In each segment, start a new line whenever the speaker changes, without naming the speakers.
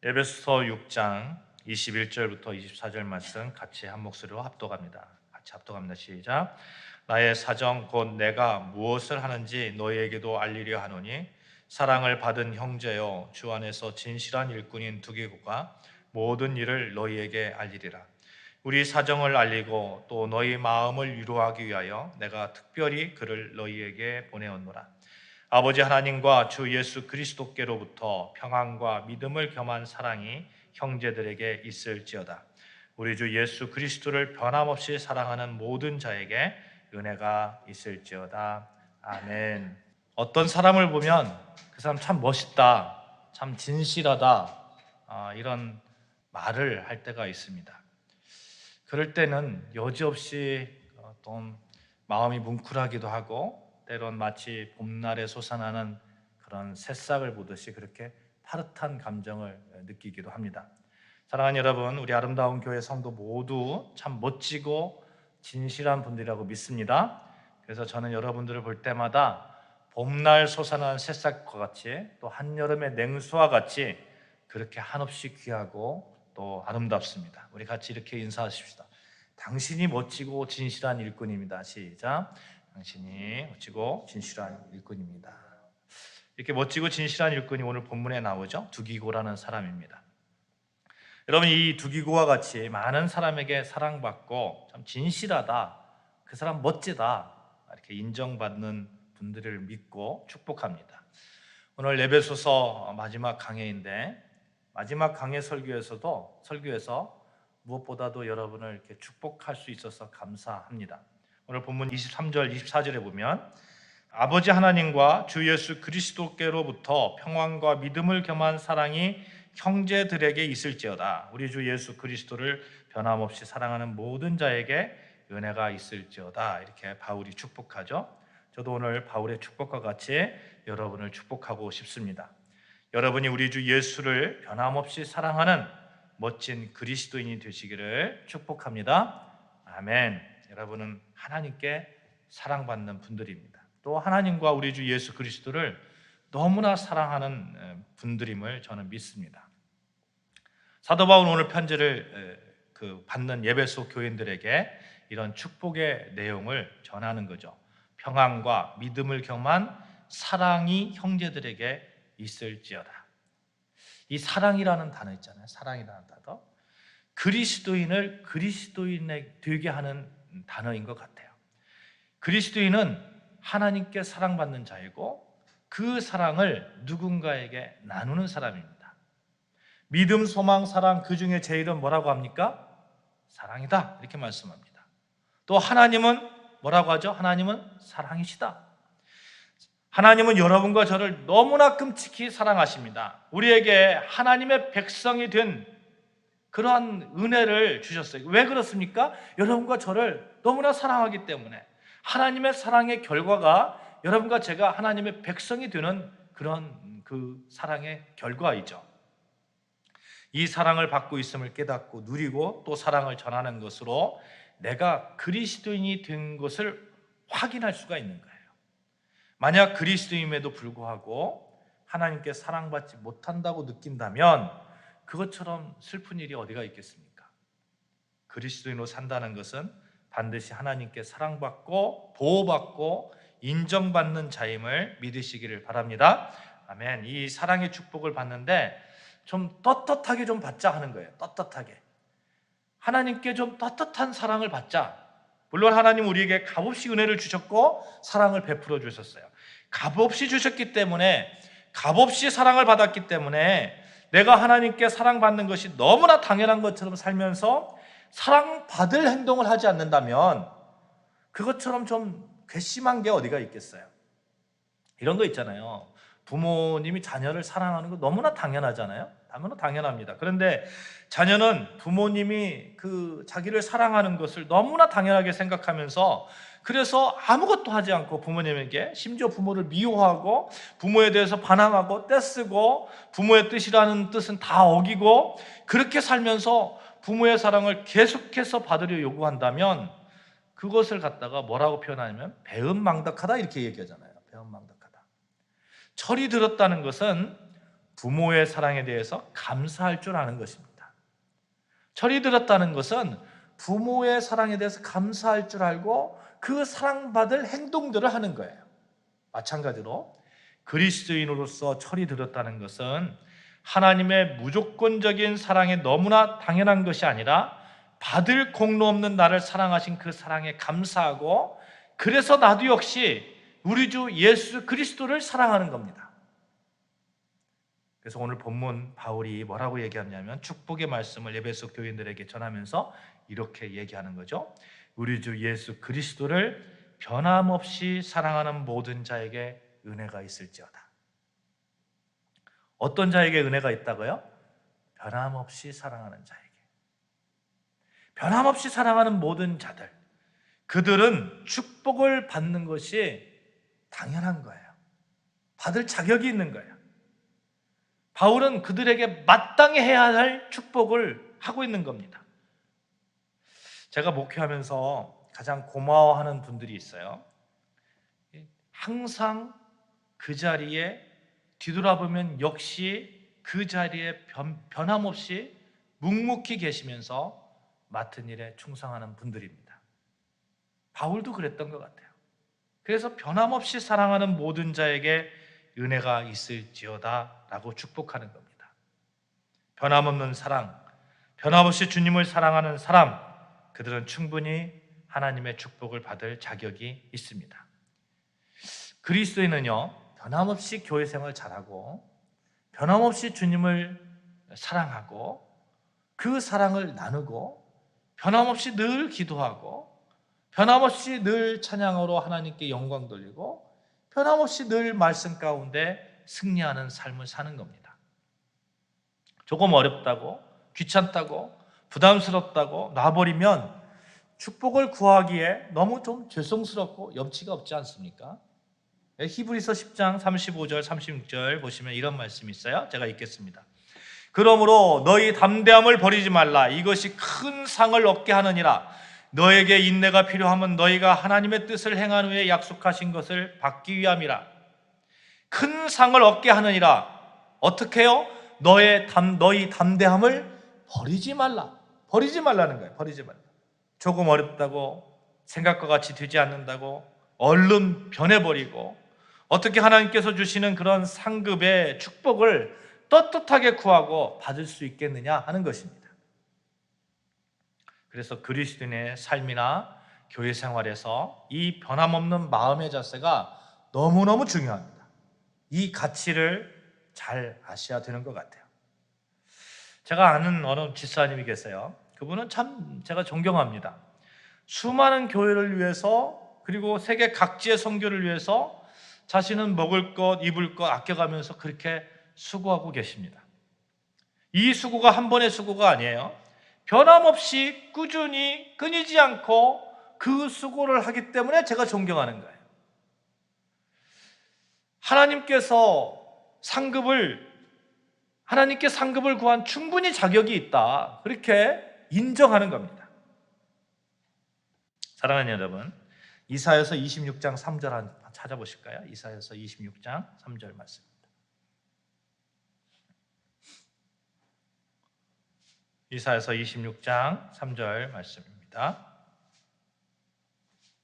에베소서 6장 21절부터 24절 말씀 같이 한 목소리로 합독합니다. 같이 합독합니다. 시작. 나의 사정 곧 내가 무엇을 하는지 너희에게도 알리려 하노니 사랑을 받은 형제여 주 안에서 진실한 일꾼인 두기고가 모든 일을 너희에게 알리리라. 우리 사정을 알리고 또 너희 마음을 위로하기 위하여 내가 특별히 그를 너희에게 보내었노라. 아버지 하나님과 주 예수 그리스도께로부터 평안과 믿음을 겸한 사랑이 형제들에게 있을지어다. 우리 주 예수 그리스도를 변함없이 사랑하는 모든 자에게 은혜가 있을지어다. 아멘. 어떤 사람을 보면 그 사람 참 멋있다, 참 진실하다, 이런 말을 할 때가 있습니다. 그럴 때는 여지없이 좀 마음이 뭉클하기도 하고 때론 마치 봄날에 솟아나는 그런 새싹을 보듯이 그렇게 파릇한 감정을 느끼기도 합니다. 사랑하는 여러분, 우리 아름다운 교회 성도 모두 참 멋지고 진실한 분들이라고 믿습니다. 그래서 저는 여러분들을 볼 때마다 봄날 솟아나는 새싹과 같이 또 한여름의 냉수와 같이 그렇게 한없이 귀하고 또 아름답습니다. 우리 같이 이렇게 인사하십시다. 당신이 멋지고 진실한 일꾼입니다. 시작. 당신이 멋지고 진실한 일꾼입니다. 이렇게 멋지고 진실한 일꾼이 오늘 본문에 나오죠. 두기고라는 사람입니다. 여러분, 이 두기고와 같이 많은 사람에게 사랑받고 참 진실하다, 그 사람 멋지다 이렇게 인정받는 분들을 믿고 축복합니다. 오늘 에베소서 마지막 강해인데 마지막 강해 설교에서 무엇보다도 여러분을 이렇게 축복할 수 있어서 감사합니다. 오늘 본문 23절, 24절에 보면 아버지 하나님과 주 예수 그리스도께로부터 평안과 믿음을 겸한 사랑이 형제들에게 있을지어다. 우리 주 예수 그리스도를 변함없이 사랑하는 모든 자에게 은혜가 있을지어다. 이렇게 바울이 축복하죠. 저도 오늘 바울의 축복과 같이 여러분을 축복하고 싶습니다. 여러분이 우리 주 예수를 변함없이 사랑하는 멋진 그리스도인이 되시기를 축복합니다. 아멘. 여러분은 하나님께 사랑받는 분들입니다. 또 하나님과 우리 주 예수 그리스도를 너무나 사랑하는 분들임을 저는 믿습니다. 사도 바울은 오늘 편지를 받는 에베소 교인들에게 이런 축복의 내용을 전하는 거죠. 평안과 믿음을 겸한 사랑이 형제들에게 있을지어다. 이 사랑이라는 단어 있잖아요. 사랑이라는 단어. 그리스도인을 그리스도인에 되게 하는 단어인 것 같아요. 그리스도인은 하나님께 사랑받는 자이고 그 사랑을 누군가에게 나누는 사람입니다. 믿음, 소망, 사랑 그 중에 제일은 뭐라고 합니까? 사랑이다. 이렇게 말씀합니다. 또 하나님은 뭐라고 하죠? 하나님은 사랑이시다. 하나님은 여러분과 저를 너무나 끔찍히 사랑하십니다. 우리에게 하나님의 백성이 된 그러한 은혜를 주셨어요. 왜 그렇습니까? 여러분과 저를 너무나 사랑하기 때문에 하나님의 사랑의 결과가 여러분과 제가 하나님의 백성이 되는 그런 그 사랑의 결과이죠. 이 사랑을 받고 있음을 깨닫고 누리고 또 사랑을 전하는 것으로 내가 그리스도인이 된 것을 확인할 수가 있는 거예요. 만약 그리스도임에도 불구하고 하나님께 사랑받지 못한다고 느낀다면 그것처럼 슬픈 일이 어디가 있겠습니까? 그리스도인으로 산다는 것은 반드시 하나님께 사랑받고 보호받고 인정받는 자임을 믿으시기를 바랍니다. 아멘. 이 사랑의 축복을 받는데 좀 떳떳하게 좀 받자 하는 거예요. 떳떳하게. 하나님께 좀 떳떳한 사랑을 받자. 물론 하나님 우리에게 값없이 은혜를 주셨고 사랑을 베풀어 주셨어요. 값없이 주셨기 때문에, 값없이 사랑을 받았기 때문에 내가 하나님께 사랑받는 것이 너무나 당연한 것처럼 살면서 사랑받을 행동을 하지 않는다면 그것처럼 좀 괘씸한 게 어디가 있겠어요? 이런 거 있잖아요. 부모님이 자녀를 사랑하는 거 너무나 당연하잖아요. 너무나 당연합니다. 그런데 자녀는 부모님이 자기를 사랑하는 것을 너무나 당연하게 생각하면서 그래서 아무것도 하지 않고 부모님에게, 심지어 부모를 미워하고 부모에 대해서 반항하고 떼쓰고 부모의 뜻이라는 뜻은 다 어기고 그렇게 살면서 부모의 사랑을 계속해서 받으려 요구한다면 그것을 갖다가 뭐라고 표현하냐면 배은망덕하다 이렇게 얘기하잖아요. 배은망덕하다. 철이 들었다는 것은 부모의 사랑에 대해서 감사할 줄 아는 것입니다. 철이 들었다는 것은 부모의 사랑에 대해서 감사할 줄 알고 그 사랑받을 행동들을 하는 거예요. 마찬가지로 그리스도인으로서 철이 들었다는 것은 하나님의 무조건적인 사랑에 너무나 당연한 것이 아니라 받을 공로 없는 나를 사랑하신 그 사랑에 감사하고, 그래서 나도 역시 우리 주 예수 그리스도를 사랑하는 겁니다. 그래서 오늘 본문 바울이 뭐라고 얘기하냐면 축복의 말씀을 에베소 교인들에게 전하면서 이렇게 얘기하는 거죠. 우리 주 예수 그리스도를 변함없이 사랑하는 모든 자에게 은혜가 있을지어다. 어떤 자에게 은혜가 있다고요? 변함없이 사랑하는 자에게. 변함없이 사랑하는 모든 자들, 그들은 축복을 받는 것이 당연한 거예요. 받을 자격이 있는 거예요. 바울은 그들에게 마땅히 해야 할 축복을 하고 있는 겁니다. 제가 목회하면서 가장 고마워하는 분들이 있어요. 항상 그 자리에 뒤돌아보면 역시 그 자리에 변함없이 묵묵히 계시면서 맡은 일에 충성하는 분들입니다. 바울도 그랬던 것 같아요. 그래서 변함없이 사랑하는 모든 자에게 은혜가 있을지어다 라고 축복하는 겁니다. 변함없는 사랑, 변함없이 주님을 사랑하는 사람, 그들은 충분히 하나님의 축복을 받을 자격이 있습니다. 그리스도인은요, 변함없이 교회 생활 잘하고 변함없이 주님을 사랑하고 그 사랑을 나누고 변함없이 늘 기도하고 변함없이 늘 찬양으로 하나님께 영광 돌리고 변함없이 늘 말씀 가운데 승리하는 삶을 사는 겁니다. 조금 어렵다고, 귀찮다고, 부담스럽다고 놔버리면 축복을 구하기에 너무 좀 죄송스럽고 염치가 없지 않습니까? 히브리서 10장 35절 36절 보시면 이런 말씀이 있어요. 제가 읽겠습니다. 그러므로 너희 담대함을 버리지 말라. 이것이 큰 상을 얻게 하느니라. 너에게 인내가 필요하면 너희가 하나님의 뜻을 행한 후에 약속하신 것을 받기 위함이라. 큰 상을 얻게 하느니라. 어떻게 해요? 너희 담대함을 버리지 말라. 버리지 말라는 거예요. 버리지 말라. 조금 어렵다고, 생각과 같이 되지 않는다고 얼른 변해버리고, 어떻게 하나님께서 주시는 그런 상급의 축복을 떳떳하게 구하고 받을 수 있겠느냐 하는 것입니다. 그래서 그리스도인의 삶이나 교회 생활에서 이 변함없는 마음의 자세가 너무너무 중요합니다. 이 가치를 잘 아셔야 되는 것 같아요. 제가 아는 어느 집사님이 계세요. 그분은 참 제가 존경합니다. 수많은 교회를 위해서, 그리고 세계 각지의 선교를 위해서 자신은 먹을 것, 입을 것 아껴가면서 그렇게 수고하고 계십니다. 이 수고가 한 번의 수고가 아니에요. 변함없이 꾸준히 끊이지 않고 그 수고를 하기 때문에 제가 존경하는 거예요. 하나님께 상급을 구한 충분히 자격이 있다, 그렇게 인정하는 겁니다. 사랑하는 여러분, 이사야서 26장 3절 한번 찾아보실까요? 이사야서 26장 3절 말씀입니다. 이사야서 26장 3절 말씀입니다.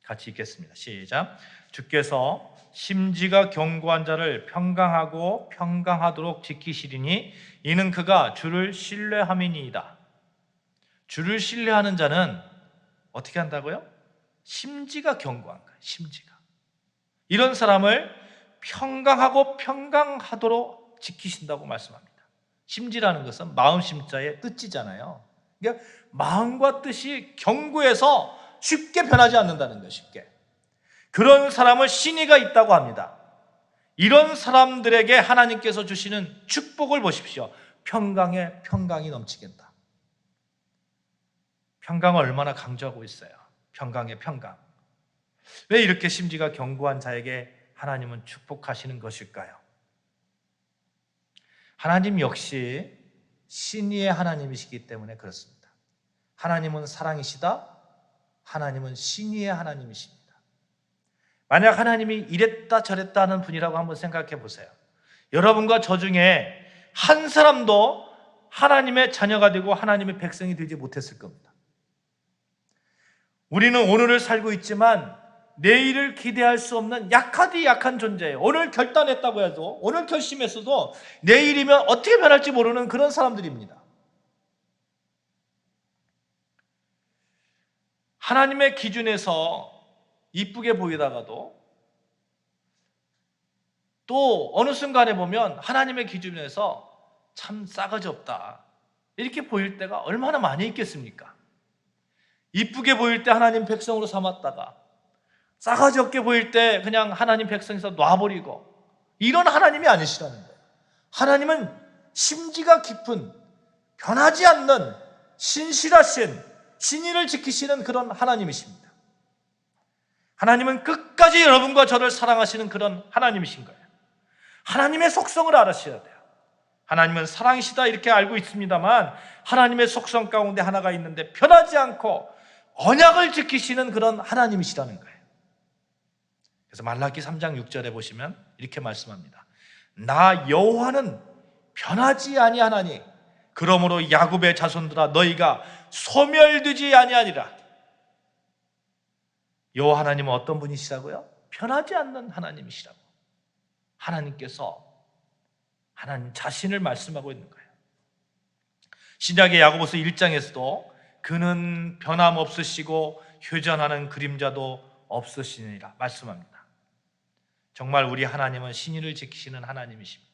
같이 읽겠습니다. 시작. 주께서 심지가 견고한 자를 평강하고 평강하도록 지키시리니 이는 그가 주를 신뢰함이니이다. 주를 신뢰하는 자는 어떻게 한다고요? 심지가 견고한 거예요. 심지가. 이런 사람을 평강하고 평강하도록 지키신다고 말씀합니다. 심지라는 것은 마음 심자의 뜻이잖아요. 그러니까 마음과 뜻이 견고해서 쉽게 변하지 않는다는 거예요. 쉽게. 그런 사람을 신의가 있다고 합니다. 이런 사람들에게 하나님께서 주시는 축복을 보십시오. 평강에 평강이 넘치겠다. 평강을 얼마나 강조하고 있어요. 평강에 평강. 왜 이렇게 심지가 견고한 자에게 하나님은 축복하시는 것일까요? 하나님 역시 신의의 하나님이시기 때문에 그렇습니다. 하나님은 사랑이시다. 하나님은 신의의 하나님이십니다. 만약 하나님이 이랬다 저랬다 하는 분이라고 한번 생각해 보세요. 여러분과 저 중에 한 사람도 하나님의 자녀가 되고 하나님의 백성이 되지 못했을 겁니다. 우리는 오늘을 살고 있지만 내일을 기대할 수 없는 약하디 약한 존재예요. 오늘 결단했다고 해도, 오늘 결심했어도 내일이면 어떻게 변할지 모르는 그런 사람들입니다. 하나님의 기준에서 이쁘게 보이다가도 또 어느 순간에 보면 하나님의 기준에서 참 싸가지 없다 이렇게 보일 때가 얼마나 많이 있겠습니까? 이쁘게 보일 때 하나님 백성으로 삼았다가 싸가지 없게 보일 때 그냥 하나님 백성에서 놔버리고, 이런 하나님이 아니시라는 거예요. 하나님은 심지가 깊은, 변하지 않는 신실하신, 신의를 지키시는 그런 하나님이십니다. 하나님은 끝까지 여러분과 저를 사랑하시는 그런 하나님이신 거예요. 하나님의 속성을 알으셔야 돼요. 하나님은 사랑이시다 이렇게 알고 있습니다만 하나님의 속성 가운데 하나가 있는데 변하지 않고 언약을 지키시는 그런 하나님이시라는 거예요. 그래서 말라기 3장 6절에 보시면 이렇게 말씀합니다. 나 여호와는 변하지 아니하나니 그러므로 야곱의 자손들아 너희가 소멸되지 아니하니라. 여호와 하나님은 어떤 분이시라고요? 변하지 않는 하나님이시라고. 하나님께서 하나님 자신을 말씀하고 있는 거예요. 신약의 야고보서 1장에서도 그는 변함없으시고 휴전하는 그림자도 없으시니라 말씀합니다. 정말 우리 하나님은 신의를 지키시는 하나님이십니다.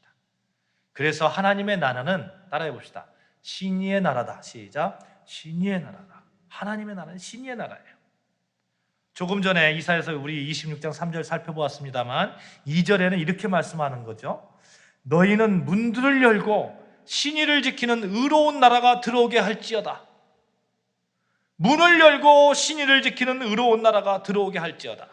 그래서 하나님의 나라는, 따라해 봅시다, 신의의 나라다. 시작. 신의의 나라다. 하나님의 나라는 신의의 나라예요. 조금 전에 이사야서 우리 26장 3절 살펴보았습니다만 2절에는 이렇게 말씀하는 거죠. 너희는 문들을 열고 신의를 지키는 의로운 나라가 들어오게 할지어다. 문을 열고 신의를 지키는 의로운 나라가 들어오게 할지어다.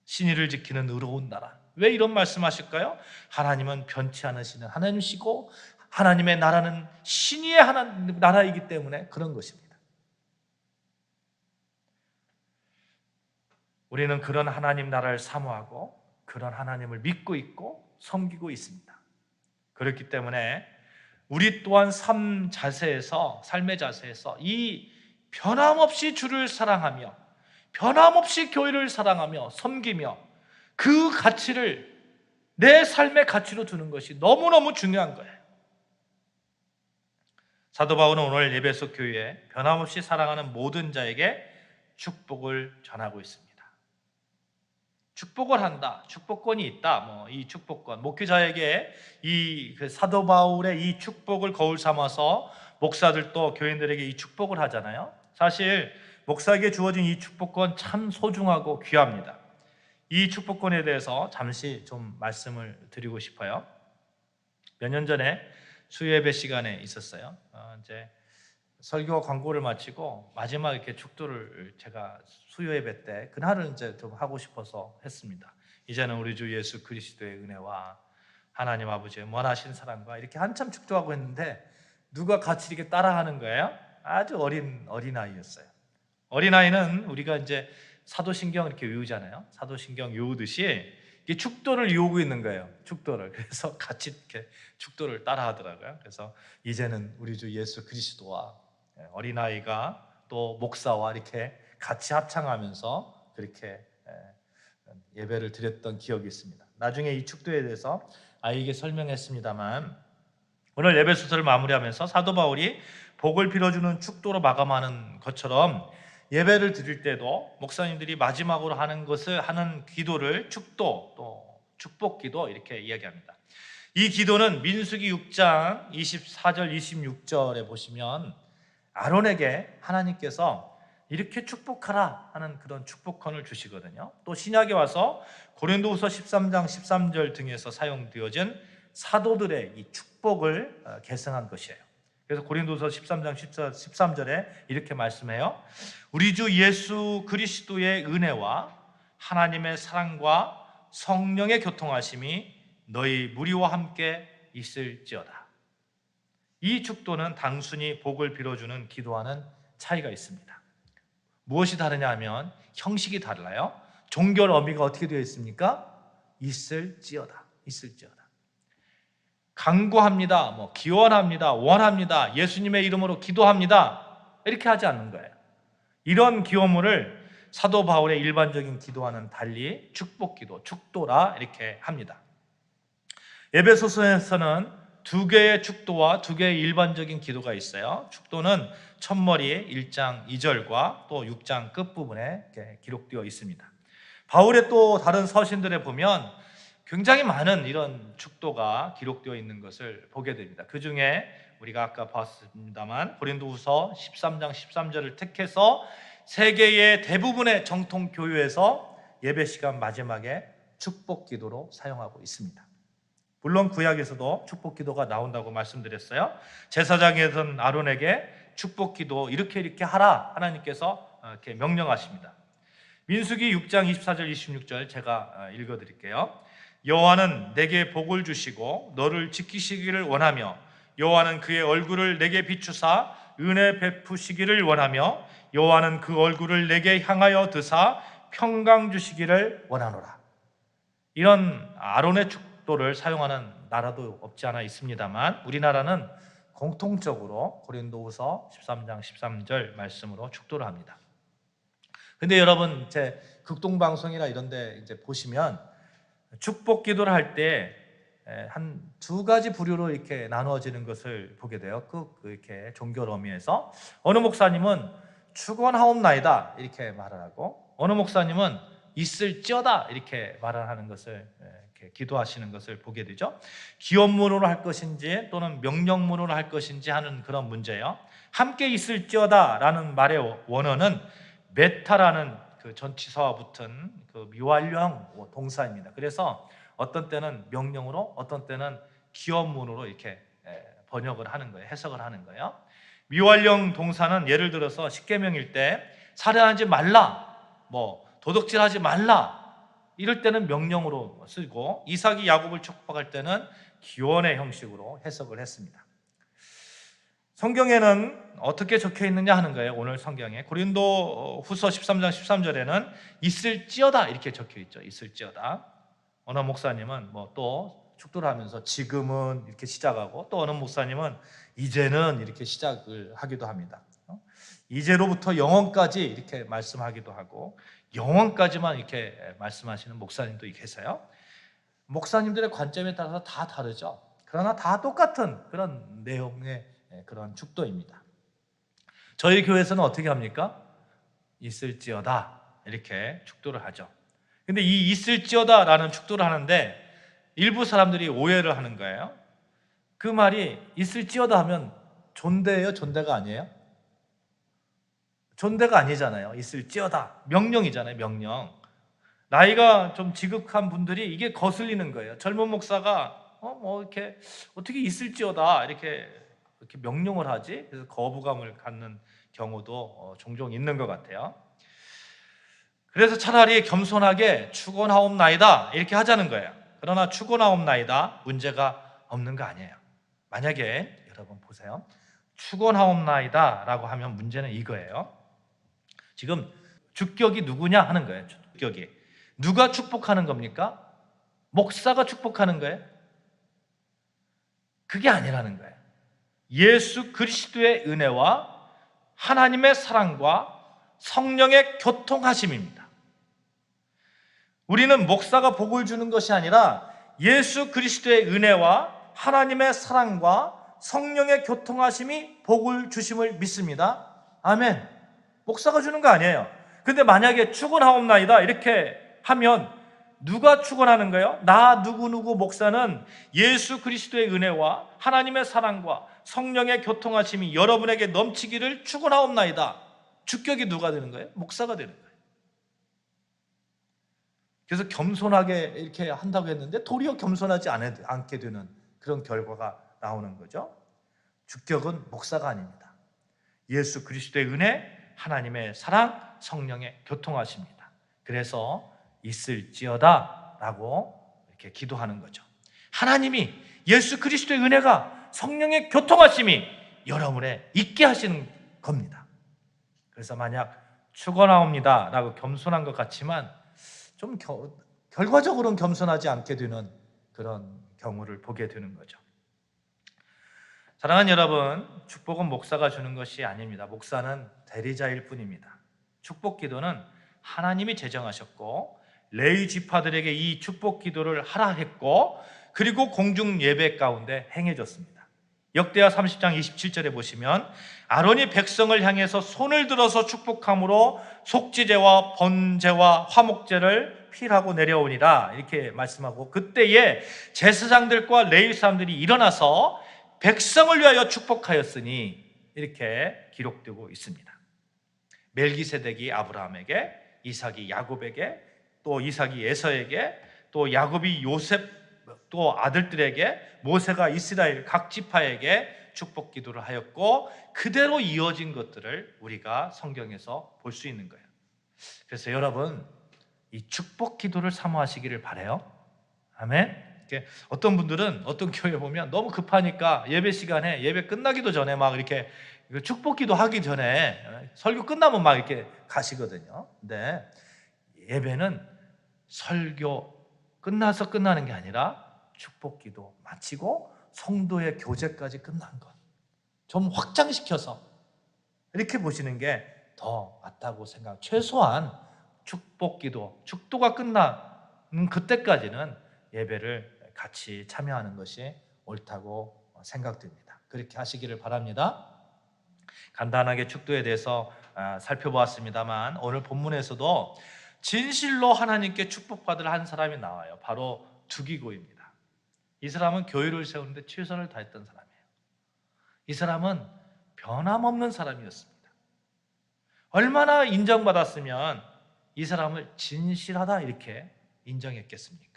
신의를 지키는 의로운 나라. 왜 이런 말씀하실까요? 하나님은 변치 않으시는 하나님이시고 하나님의 나라는 신의의 나라이기 때문에 그런 것입니다. 우리는 그런 하나님 나라를 사모하고 그런 하나님을 믿고 있고 섬기고 있습니다. 그렇기 때문에 우리 또한 삶의 자세에서 이 변함없이 주를 사랑하며 변함없이 교회를 사랑하며 섬기며 그 가치를 내 삶의 가치로 두는 것이 너무너무 중요한 거예요. 사도 바울은 오늘 에베소 교회에 변함없이 사랑하는 모든 자에게 축복을 전하고 있습니다. 축복을 한다, 축복권이 있다. 이 축복권, 목회자에게 이 사도 바울의 이 축복을 거울 삼아서 목사들도 교인들에게 이 축복을 하잖아요. 사실 목사에게 주어진 이 축복권 참 소중하고 귀합니다. 이 축복권에 대해서 잠시 좀 말씀을 드리고 싶어요. 몇 년 전에 수요예배 시간에 있었어요. 이제 설교 광고를 마치고 마지막 이렇게 축도를 제가 수요예배 때 그날을 이제 좀 하고 싶어서 했습니다. 이제는 우리 주 예수 그리스도의 은혜와 하나님 아버지의 원하신 사랑과 이렇게 한참 축도하고 했는데 누가 같이 이렇게 따라하는 거예요? 아주 어린 아이였어요. 어린 아이는 우리가 이제 사도신경 이렇게 외우잖아요. 사도신경 외우듯이 이게 축도를 외우고 있는 거예요. 축도를. 그래서 같이 이렇게 축도를 따라하더라고요. 그래서 이제는 우리 주 예수 그리스도와 어린아이가 또 목사와 이렇게 같이 합창하면서 그렇게 예배를 드렸던 기억이 있습니다. 나중에 이 축도에 대해서 아이에게 설명했습니다만 오늘 예배소설을 마무리하면서 사도 바울이 복을 빌어주는 축도로 마감하는 것처럼 예배를 드릴 때도 목사님들이 마지막으로 하는 기도를 축도, 또 축복기도 이렇게 이야기합니다. 이 기도는 민수기 6장 24절 26절에 보시면 아론에게 하나님께서 이렇게 축복하라 하는 그런 축복권을 주시거든요. 또 신약에 와서 고린도후서 13장 13절 등에서 사용되어진 사도들의 이 축복을 계승한 것이에요. 그래서 고린도서 13장 13절에 이렇게 말씀해요. 우리 주 예수 그리스도의 은혜와 하나님의 사랑과 성령의 교통하심이 너희 무리와 함께 있을지어다. 이 축도는 단순히 복을 빌어주는 기도와는 차이가 있습니다. 무엇이 다르냐 하면 형식이 달라요. 종결 어미가 어떻게 되어 있습니까? 있을지어다. 있을지어다. 간구합니다, 기원합니다, 원합니다, 예수님의 이름으로 기도합니다, 이렇게 하지 않는 거예요. 이런 기도문을 사도 바울의 일반적인 기도와는 달리 축복기도, 축도라 이렇게 합니다. 에베소서에서는 두 개의 축도와 두 개의 일반적인 기도가 있어요. 축도는 첫머리에 1장 2절과 또 6장 끝부분에 이렇게 기록되어 있습니다. 바울의 또 다른 서신들에 보면 굉장히 많은 이런 축도가 기록되어 있는 것을 보게 됩니다. 그 중에 우리가 아까 봤습니다만 고린도후서 13장 13절을 택해서 세계의 대부분의 정통 교회에서 예배 시간 마지막에 축복 기도로 사용하고 있습니다. 물론 구약에서도 축복 기도가 나온다고 말씀드렸어요. 제사장이던 아론에게 축복 기도 이렇게 하라 하나님께서 이렇게 명령하십니다. 민수기 6장 24절 26절 제가 읽어드릴게요. 여호와는 내게 복을 주시고 너를 지키시기를 원하며 여호와는 그의 얼굴을 내게 비추사 은혜 베푸시기를 원하며 여호와는 그 얼굴을 내게 향하여 드사 평강 주시기를 원하노라. 이런 아론의 축도를 사용하는 나라도 없지 않아 있습니다만 우리나라는 공통적으로 고린도후서 13장 13절 말씀으로 축도를 합니다. 근데 여러분 제 극동방송이나 이런 데 이제 보시면 축복 기도를 할 때 한 두 가지 부류로 이렇게 나누어지는 것을 보게 돼요. 이렇게 종교 의미에서 어느 목사님은 축원하옵나이다 이렇게 말을 하고 어느 목사님은 있을지어다 이렇게 말을 하는 것을 이렇게 기도하시는 것을 보게 되죠. 기원문으로 할 것인지 또는 명령문으로 할 것인지 하는 그런 문제예요. 함께 있을지어다라는 말의 원어는 메타라는 그 전치사와 붙은 그 미완령 동사입니다. 그래서 어떤 때는 명령으로 어떤 때는 기원문으로 이렇게 번역을 하는 거예요. 해석을 하는 거예요. 미완령 동사는 예를 들어서 십계명일 때 살인하지 말라, 도둑질하지 말라 이럴 때는 명령으로 쓰고 이삭이 야곱을 축복할 때는 기원의 형식으로 해석을 했습니다. 성경에는 어떻게 적혀 있느냐 하는 거예요. 오늘 성경에 고린도후서 13장 13절에는 있을지어다 이렇게 적혀 있죠. 있을지어다. 어느 목사님은 또 축도를 하면서 지금은 이렇게 시작하고 또 어느 목사님은 이제는 이렇게 시작을 하기도 합니다. 이제로부터 영원까지 이렇게 말씀하기도 하고 영원까지만 이렇게 말씀하시는 목사님도 계세요. 목사님들의 관점에 따라서 다 다르죠. 그러나 다 똑같은 그런 내용의 그런 축도입니다. 저희 교회에서는 어떻게 합니까? 있을지어다 이렇게 축도를 하죠. 근데 이 있을지어다라는 축도를 하는데 일부 사람들이 오해를 하는 거예요. 그 말이 있을지어다 하면 존대예요? 존대가 아니에요? 존대가 아니잖아요. 있을지어다 명령이잖아요. 명령. 나이가 좀 지극한 분들이 이게 거슬리는 거예요. 젊은 목사가 이렇게 어떻게 있을지어다 이렇게 명령을 하지? 그래서 거부감을 갖는 경우도 종종 있는 것 같아요. 그래서 차라리 겸손하게 축원하옵나이다 이렇게 하자는 거예요. 그러나 축원하옵나이다 문제가 없는 거 아니에요. 만약에 여러분 보세요. 축원하옵나이다 라고 하면 문제는 이거예요. 지금 주격이 누구냐 하는 거예요. 주격이 누가 축복하는 겁니까? 목사가 축복하는 거예요? 그게 아니라는 거예요. 예수 그리스도의 은혜와 하나님의 사랑과 성령의 교통하심입니다. 우리는 목사가 복을 주는 것이 아니라 예수 그리스도의 은혜와 하나님의 사랑과 성령의 교통하심이 복을 주심을 믿습니다. 아멘. 목사가 주는 거 아니에요. 근데 만약에 축원하옵나이다 이렇게 하면 누가 축원하는 거예요? 나 누구누구 목사는 예수 그리스도의 은혜와 하나님의 사랑과 성령의 교통하심이 여러분에게 넘치기를 축원하옵나이다. 주격이 누가 되는 거예요? 목사가 되는 거예요. 그래서 겸손하게 이렇게 한다고 했는데 도리어 겸손하지 않게 되는 그런 결과가 나오는 거죠. 주격은 목사가 아닙니다. 예수 그리스도의 은혜, 하나님의 사랑, 성령의 교통하십니다. 그래서 있을지어다 라고 이렇게 기도하는 거죠. 하나님이 예수 그리스도의 은혜가 성령의 교통하심이 여러분에 있게 하시는 겁니다. 그래서 만약 축원하옵니다 라고 겸손한 것 같지만 좀 결과적으로는 겸손하지 않게 되는 그런 경우를 보게 되는 거죠. 사랑하는 여러분, 축복은 목사가 주는 것이 아닙니다. 목사는 대리자일 뿐입니다. 축복 기도는 하나님이 제정하셨고 레위 지파들에게 이 축복 기도를 하라 했고, 그리고 공중 예배 가운데 행해졌습니다. 역대하 30장 27절에 보시면 아론이 백성을 향해서 손을 들어서 축복함으로 속죄제와 번제와 화목제를 필하고 내려오니라 이렇게 말씀하고, 그때에 제사장들과 레위 사람들이 일어나서 백성을 위하여 축복하였으니 이렇게 기록되고 있습니다. 멜기세덱이 아브라함에게, 이삭이 야곱에게, 또 이삭이 에서에게, 또 야곱이 요셉, 또 아들들에게, 모세가 이스라엘 각 지파에게 축복 기도를 하였고, 그대로 이어진 것들을 우리가 성경에서 볼 수 있는 거예요. 그래서 여러분, 이 축복 기도를 사모하시기를 바라요. 아멘. 어떤 분들은 어떤 교회 보면 너무 급하니까 예배 시간에, 예배 끝나기도 전에 막 이렇게 축복 기도 하기 전에 설교 끝나면 막 이렇게 가시거든요. 근데 예배는 설교 끝나서 끝나는 게 아니라 축복 기도 마치고 성도의 교제까지 끝난 것 좀 확장시켜서 이렇게 보시는 게 더 맞다고 생각. 최소한 축복 기도, 축도가 끝나는 그때까지는 예배를 같이 참여하는 것이 옳다고 생각됩니다. 그렇게 하시기를 바랍니다. 간단하게 축도에 대해서 살펴보았습니다만, 오늘 본문에서도 진실로 하나님께 축복받을 한 사람이 나와요. 바로 두기고입니다. 이 사람은 교회를 세우는데 최선을 다했던 사람이에요. 이 사람은 변함없는 사람이었습니다. 얼마나 인정받았으면 이 사람을 진실하다 이렇게 인정했겠습니까?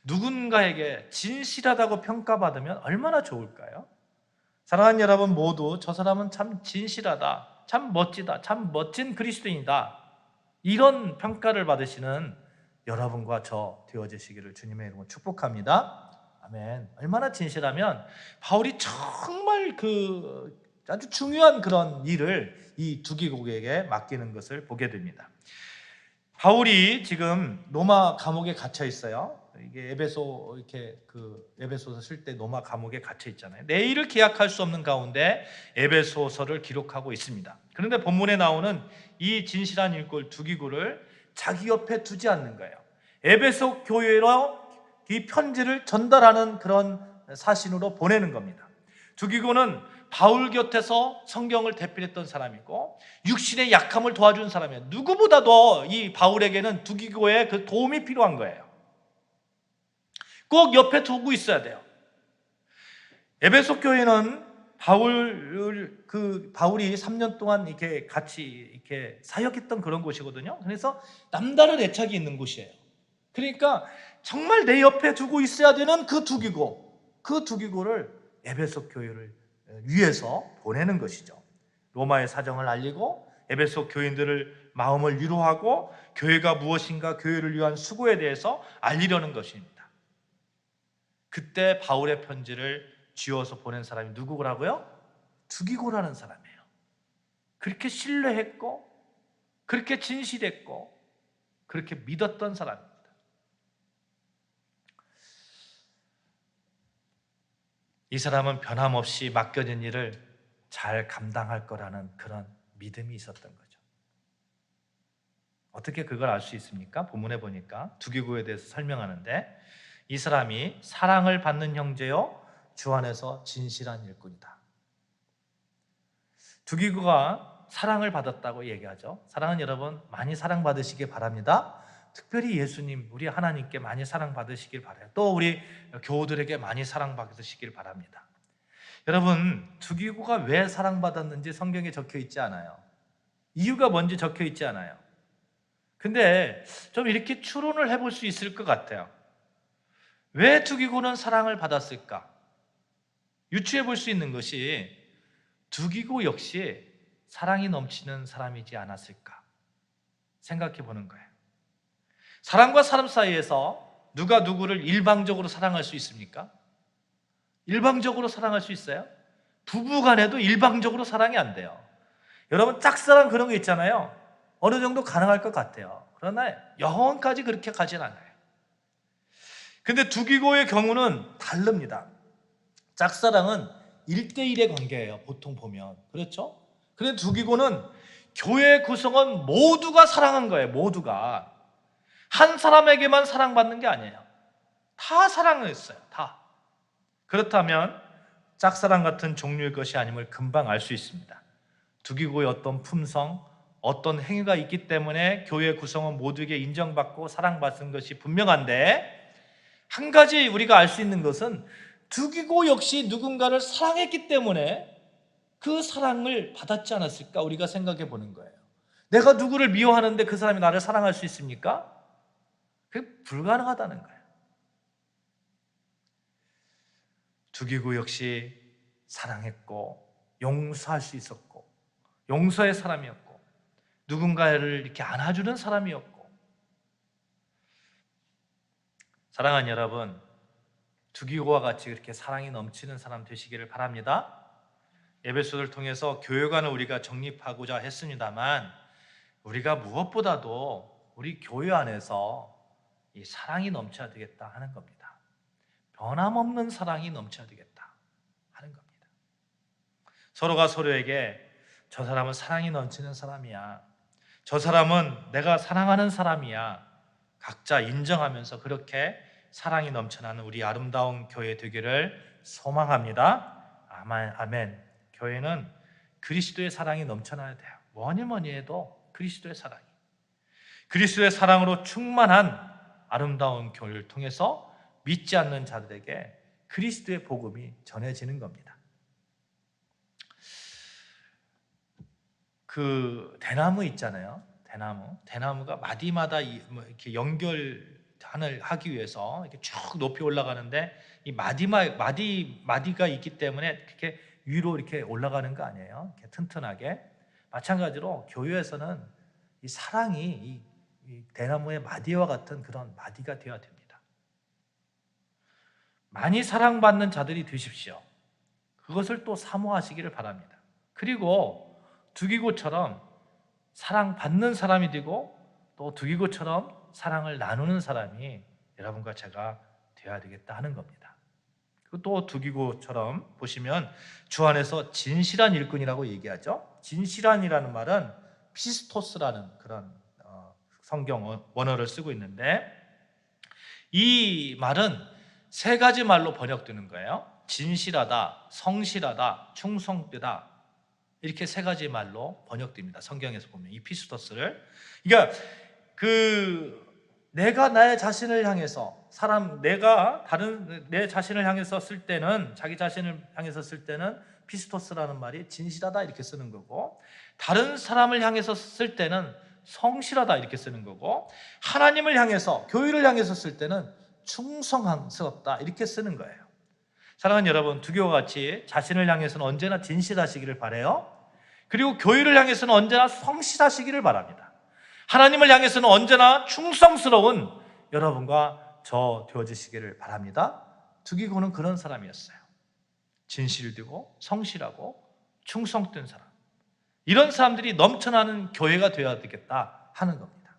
누군가에게 진실하다고 평가받으면 얼마나 좋을까요? 사랑하는 여러분 모두 저 사람은 참 진실하다, 참 멋지다, 참 멋진 그리스도인이다, 이런 평가를 받으시는 여러분과 저 되어지시기를 주님의 이름으로 축복합니다. 아멘. 얼마나 진실하면 바울이 정말 아주 중요한 그런 일을 이 두기고에게 맡기는 것을 보게 됩니다. 바울이 지금 로마 감옥에 갇혀 있어요. 이게 에베소서 쓸 때 로마 감옥에 갇혀 있잖아요. 내일을 기약할 수 없는 가운데 에베소서를 기록하고 있습니다. 그런데 본문에 나오는 이 진실한 일꾼 두기고를 자기 옆에 두지 않는 거예요. 에베소 교회로 이 편지를 전달하는 그런 사신으로 보내는 겁니다. 두기고는 바울 곁에서 성경을 대필했던 사람이고 육신의 약함을 도와준 사람이에요. 누구보다도 이 바울에게는 두기고의 그 도움이 필요한 거예요. 꼭 옆에 두고 있어야 돼요. 에베소 교회는 바울이 3년 동안 이렇게 같이 이렇게 사역했던 그런 곳이거든요. 그래서 남다른 애착이 있는 곳이에요. 그러니까 정말 내 옆에 두고 있어야 되는 그 두기고를 에베소 교회를 위해서 보내는 것이죠. 로마의 사정을 알리고 에베소 교인들을 마음을 위로하고 교회가 무엇인가, 교회를 위한 수고에 대해서 알리려는 것입니다. 그때 바울의 편지를 쥐어서 보낸 사람이 누구라고요? 두기고라는 사람이에요. 그렇게 신뢰했고, 그렇게 진실했고, 그렇게 믿었던 사람입니다. 이 사람은 변함없이 맡겨진 일을 잘 감당할 거라는 그런 믿음이 있었던 거죠. 어떻게 그걸 알 수 있습니까? 본문에 보니까 두기고에 대해서 설명하는데, 이 사람이 사랑을 받는 형제요 주 안에서 진실한 일꾼이다. 두기고가 사랑을 받았다고 얘기하죠. 사랑하는 여러분, 많이 사랑받으시길 바랍니다. 특별히 예수님, 우리 하나님께 많이 사랑받으시길 바라요. 또 우리 교우들에게 많이 사랑받으시길 바랍니다. 여러분, 두기고가 왜 사랑받았는지 성경에 적혀 있지 않아요. 이유가 뭔지 적혀 있지 않아요. 근데 좀 이렇게 추론을 해볼 수 있을 것 같아요. 왜 두기고는 사랑을 받았을까? 유추해 볼 수 있는 것이 두기고 역시 사랑이 넘치는 사람이지 않았을까 생각해 보는 거예요. 사람과 사람 사이에서 누가 누구를 일방적으로 사랑할 수 있습니까? 일방적으로 사랑할 수 있어요? 부부 간에도 일방적으로 사랑이 안 돼요. 여러분, 짝사랑 그런 거 있잖아요. 어느 정도 가능할 것 같아요. 그러나 영원까지 그렇게 가진 않아요. 근데 두기고의 경우는 다릅니다. 짝사랑은 1대1의 관계예요. 보통 보면. 그렇죠? 그런데 두기고는 교회 구성원 모두가 사랑한 거예요. 모두가. 한 사람에게만 사랑받는 게 아니에요. 다 사랑을 했어요. 다. 그렇다면 짝사랑 같은 종류의 것이 아님을 금방 알 수 있습니다. 두기고의 어떤 품성, 어떤 행위가 있기 때문에 교회 구성원 모두에게 인정받고 사랑받은 것이 분명한데, 한 가지 우리가 알 수 있는 것은 두기고 역시 누군가를 사랑했기 때문에 그 사랑을 받았지 않았을까 우리가 생각해 보는 거예요. 내가 누구를 미워하는데 그 사람이 나를 사랑할 수 있습니까? 그게 불가능하다는 거예요. 두기고 역시 사랑했고 용서할 수 있었고 용서의 사람이었고 누군가를 이렇게 안아주는 사람이었고. 사랑하는 여러분, 두기고와 같이 그렇게 사랑이 넘치는 사람 되시기를 바랍니다. 에베소를 통해서 교회관을 우리가 정립하고자 했습니다만 우리가 무엇보다도 우리 교회 안에서 이 사랑이 넘쳐야 되겠다 하는 겁니다. 변함없는 사랑이 넘쳐야 되겠다 하는 겁니다. 서로가 서로에게 저 사람은 사랑이 넘치는 사람이야, 저 사람은 내가 사랑하는 사람이야, 각자 인정하면서 그렇게 사랑이 넘쳐나는 우리 아름다운 교회 되기를 소망합니다. 아멘. 교회는 그리스도의 사랑이 넘쳐나야 돼요. 뭐니 해도 그리스도의 사랑이, 그리스도의 사랑으로 충만한 아름다운 교회를 통해서 믿지 않는 자들에게 그리스도의 복음이 전해지는 겁니다. 그 대나무 있잖아요. 대나무가 마디마다 이렇게 연결하기 위해서 이렇게 쭉 높이 올라가는데 이 마디가 있기 때문에 그렇게 위로 이렇게 올라가는 거 아니에요? 이렇게 튼튼하게. 마찬가지로 교회에서는 이 사랑이 이 대나무의 마디와 같은 그런 마디가 되어야 됩니다. 많이 사랑받는 자들이 되십시오. 그것을 또 사모하시기를 바랍니다. 그리고 두기고처럼 사랑받는 사람이 되고 또 두기고처럼 사랑을 나누는 사람이 여러분과 제가 되어야 되겠다 하는 겁니다. 그리고 또 두기고처럼 보시면 주 안에서 진실한 일꾼이라고 얘기하죠. 진실한이라는 말은 피스토스라는 그런 성경 원어를 쓰고 있는데, 이 말은 세 가지 말로 번역되는 거예요. 진실하다, 성실하다, 충성되다, 이렇게 세 가지 말로 번역됩니다. 성경에서 보면 이 피스토스를. 그러니까 내가 나의 자신을 향해서 내 자신을 향해서 쓸 때는, 자기 자신을 향해서 쓸 때는 피스토스라는 말이 진실하다 이렇게 쓰는 거고, 다른 사람을 향해서 쓸 때는 성실하다 이렇게 쓰는 거고, 하나님을 향해서, 교회를 향해서 쓸 때는 충성스럽다 이렇게 쓰는 거예요. 사랑하는 여러분, 두교와 같이 자신을 향해서는 언제나 진실하시기를 바라요. 그리고 교회를 향해서는 언제나 성실하시기를 바랍니다. 하나님을 향해서는 언제나 충성스러운 여러분과 저 되어지시기를 바랍니다. 두기고는 그런 사람이었어요. 진실되고 성실하고 충성된 사람, 이런 사람들이 넘쳐나는 교회가 되어야 되겠다 하는 겁니다.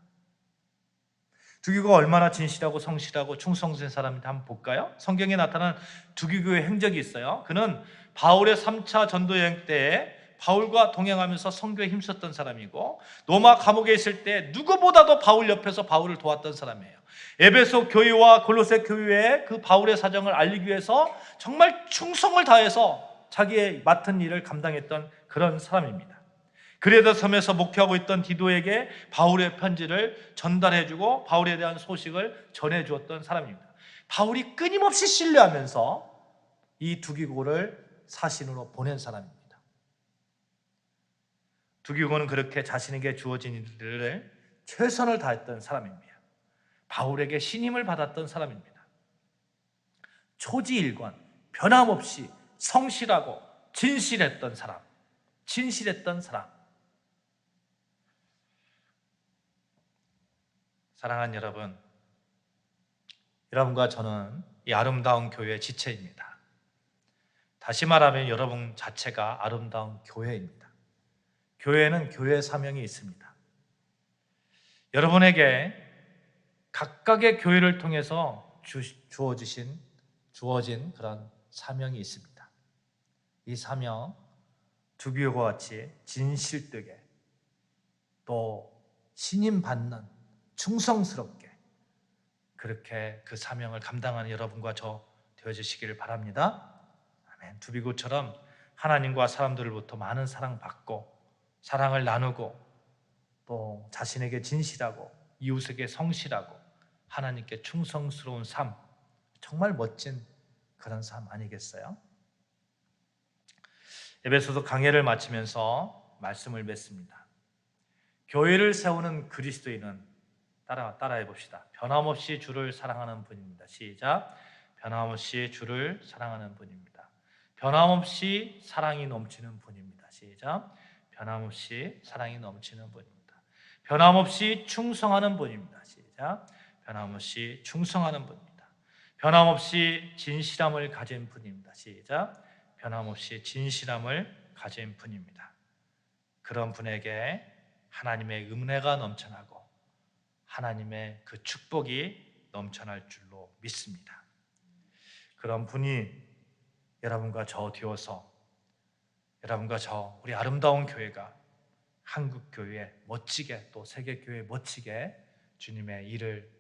두기고가 얼마나 진실하고 성실하고 충성된 사람인지 한번 볼까요? 성경에 나타난 두기고의 행적이 있어요. 그는 바울의 3차 전도 여행 때에 바울과 동행하면서 선교에 힘썼던 사람이고, 로마 감옥에 있을 때 누구보다도 바울 옆에서 바울을 도왔던 사람이에요. 에베소 교회와 골로새 교회에 그 바울의 사정을 알리기 위해서 정말 충성을 다해서 자기의 맡은 일을 감당했던 그런 사람입니다. 그레다 섬에서 목회하고 있던 디도에게 바울의 편지를 전달해주고 바울에 대한 소식을 전해주었던 사람입니다. 바울이 끊임없이 신뢰하면서 이 두기고를 사신으로 보낸 사람입니다. 두기고는 그렇게 자신에게 주어진 일들을 최선을 다했던 사람입니다. 바울에게 신임을 받았던 사람입니다. 초지일관, 변함없이 성실하고 진실했던 사람. 사랑하는 여러분, 여러분과 저는 이 아름다운 교회의 지체입니다. 다시 말하면 여러분 자체가 아름다운 교회입니다. 교회는 교회 사명이 있습니다. 여러분에게 각각의 교회를 통해서 주어진 그런 사명이 있습니다. 이 사명 두비오와 같이 진실되게 또 신임받는 충성스럽게 그렇게 그 사명을 감당하는 여러분과 저 되어주시기를 바랍니다. 아멘. 두비고처럼 하나님과 사람들로부터 많은 사랑받고 사랑을 나누고 또 자신에게 진실하고 이웃에게 성실하고 하나님께 충성스러운 삶, 정말 멋진 그런 삶 아니겠어요? 에베소서 강해를 마치면서 말씀을 맺습니다. 교회를 세우는 그리스도인은 따라해 봅시다. 변함없이 주를 사랑하는 분입니다. 시작. 변함없이 주를 사랑하는 분입니다. 변함없이 사랑이 넘치는 분입니다. 시작. 변함없이 사랑이 넘치는 분입니다. 변함없이 충성하는 분입니다. 시작. 변함없이 충성하는 분입니다. 변함없이 진실함을 가진 분입니다. 시작. 변함없이 진실함을 가진 분입니다. 그런 분에게 하나님의 은혜가 넘쳐나고 하나님의 그 축복이 넘쳐날 줄로 믿습니다. 그런 분이 여러분과 저 되어서 여러분과 저 우리 아름다운 교회가 한국 교회에 멋지게 또 세계 교회에 멋지게 주님의 일을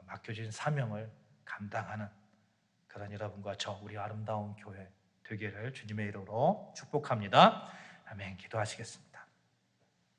맡겨진 사명을 감당하는 그런 여러분과 저 우리 아름다운 교회 되기를 주님의 이름으로 축복합니다. 아멘. 기도하시겠습니다.